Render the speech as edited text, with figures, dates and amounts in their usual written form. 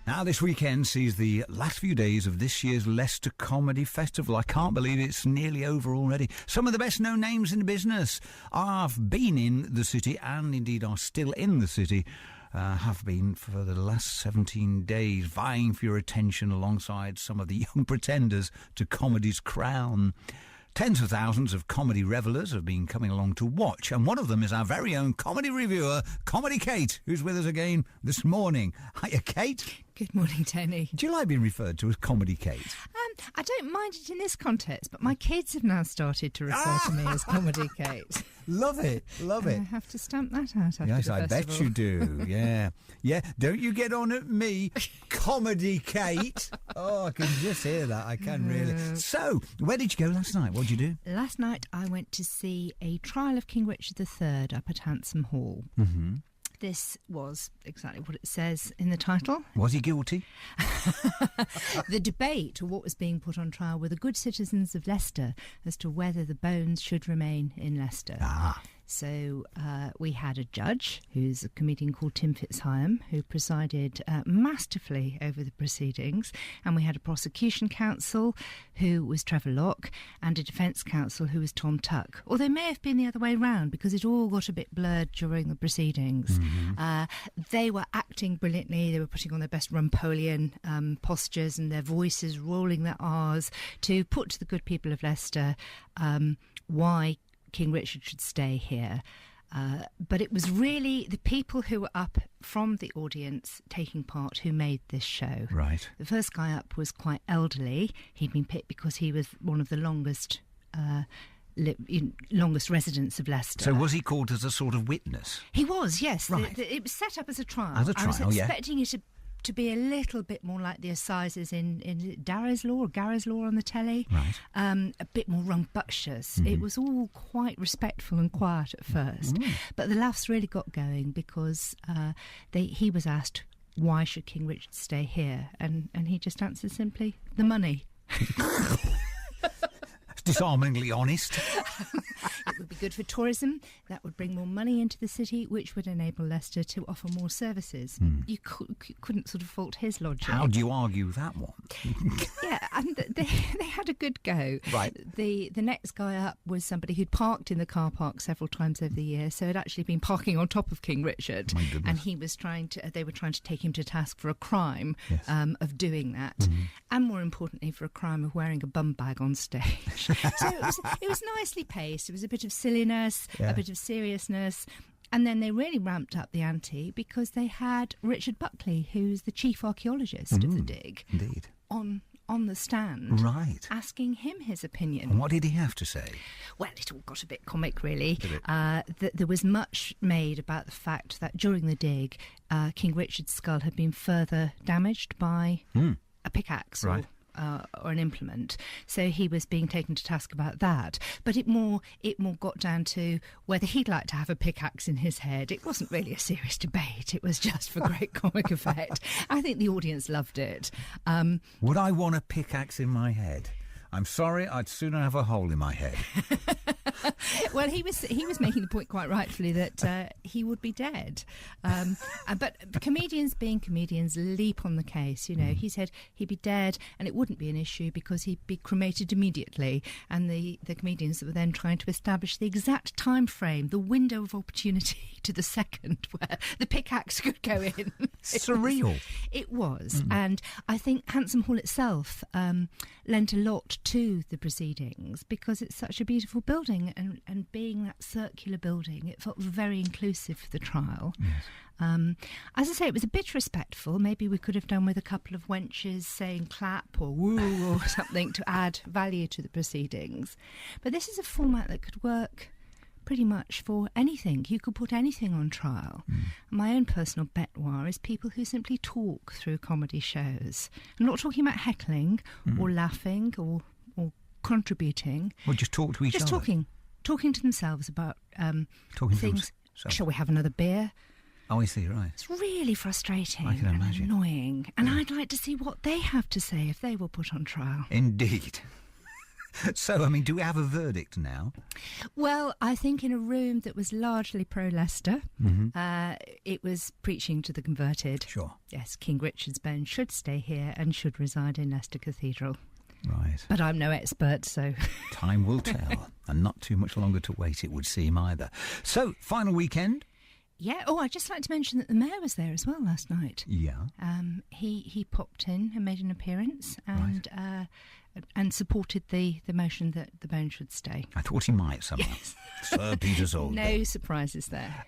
Now, this weekend sees the last few days of this year's Leicester Comedy Festival. I can't believe it's nearly over already. Some of the best-known names in the business have been in the city and indeed are still in the city, have been for the last 17 days, vying for your attention alongside some of the young pretenders to comedy's crown. Tens of thousands of comedy revellers have been coming along to watch, and one of them is our very own comedy reviewer, Comedy Kate, who's with us again this morning. Hiya, Kate. Good morning, Tony. Do you like being referred to as Comedy Kate? I don't mind it in this context, but my kids have now started to refer to me as Comedy Kate. Love it, love it. I have to stamp that out after yes, the I festival. bet you do, yeah. Yeah, don't you get on at me, Comedy Kate. Oh, I can just hear that, I can really. So, where did you go last night? What did you do? Last night I went to see a trial of King Richard III up at Hansom Hall. Mm-hmm. This was exactly what it says in the title. Was he guilty? The debate, or what was being put on trial, were the good citizens of Leicester as to whether the bones should remain in Leicester. Ah. So we had a judge, who's a comedian called Tim Fitzhigham, who presided masterfully over the proceedings, and we had a prosecution counsel, who was Trevor Lock, and a defence counsel, who was Thom Tuck. Although it may have been the other way round, because it all got a bit blurred during the proceedings. Mm-hmm. They were acting brilliantly. They were putting on their best Rumpolian postures and their voices, rolling their R's, to put to the good people of Leicester why King Richard should stay here. But it was really the people who were up from the audience taking part who made this show. Right. The first guy up was quite elderly. He'd been picked because he was one of the longest residents of Leicester. So was he called as a sort of witness? He was, yes. Right. It was set up as a trial. As a trial, I was expecting it to be a little bit more like the assizes in Darrow's Law or Garrow's Law on the telly. Right. A bit more rambunctious. Mm-hmm. It was all quite respectful and quiet at first. But the laughs really got going because he was asked, why should King Richard stay here? And he just answered simply, the money. Disarmingly honest. It would be good for tourism. That would bring more money into the city, which would enable Leicester to offer more services. You couldn't sort of fault his logic. How do you argue that one? Yeah, and they had a good go. Right. The next guy up was somebody who'd parked in the car park several times over the year, so had actually been parking on top of King Richard. My goodness. And he was they were trying to take him to task for a crime of doing that, and more importantly for a crime of wearing a bum bag on stage. So it was nicely paced. It was a bit of silliness, a bit of seriousness. And then they really ramped up the ante because they had Richard Buckley, who's the chief archaeologist of the dig, Indeed. on the stand, Right. asking him his opinion. And what did he have to say? Well, it all got a bit comic, really. Did it? There was much made about the fact that during the dig, King Richard's skull had been further damaged by a pickaxe. Right. Or an implement, so he was being taken to task about that. But it more got down to whether he'd like to have a pickaxe in his head. It wasn't really a serious debate. It was just for great comic effect. I think the audience loved it. Would I want a pickaxe in my head? I'm sorry, I'd sooner have a hole in my head. Well, he was making the point quite rightfully that he would be dead. But comedians, being comedians, leap on the case. You know, he said he'd be dead and it wouldn't be an issue because he'd be cremated immediately. And the comedians were then trying to establish the exact time frame, the window of opportunity to the second where the pickaxe could go in. Surreal. It was. And I think Hansom Hall itself lent a lot to the proceedings because it's such a beautiful building, and being that circular building, it felt very inclusive for the trial. Yes. As I say, it was a bit respectful. Maybe we could have done with a couple of wenches saying clap or woo or something to add value to the proceedings. But this is a format that could work pretty much for anything. You could put anything on trial. My own personal bête noire is people who simply talk through comedy shows. I'm not talking about heckling or laughing or contributing. Or just talk to each other. Just talking to themselves about Talking to things. themselves. Shall we have another beer? Oh, I see, right. It's really frustrating. I can imagine. And annoying. And I'd like to see what they have to say if they were put on trial. Indeed. So, I mean, do we have a verdict now? Well, I think in a room that was largely pro-Leicester, it was preaching to the converted. Sure. Yes, King Richard's bones should stay here and should reside in Leicester Cathedral. Right. But I'm no expert, so... Time will tell, and not too much longer to wait, it would seem, either. So, final weekend? Yeah. Oh, I'd just like to mention that the mayor was there as well last night. Yeah. He popped in and made an appearance and supported the motion that the bone should stay. I thought he might somehow. Yes. Sir Peter Solberg. No surprises there.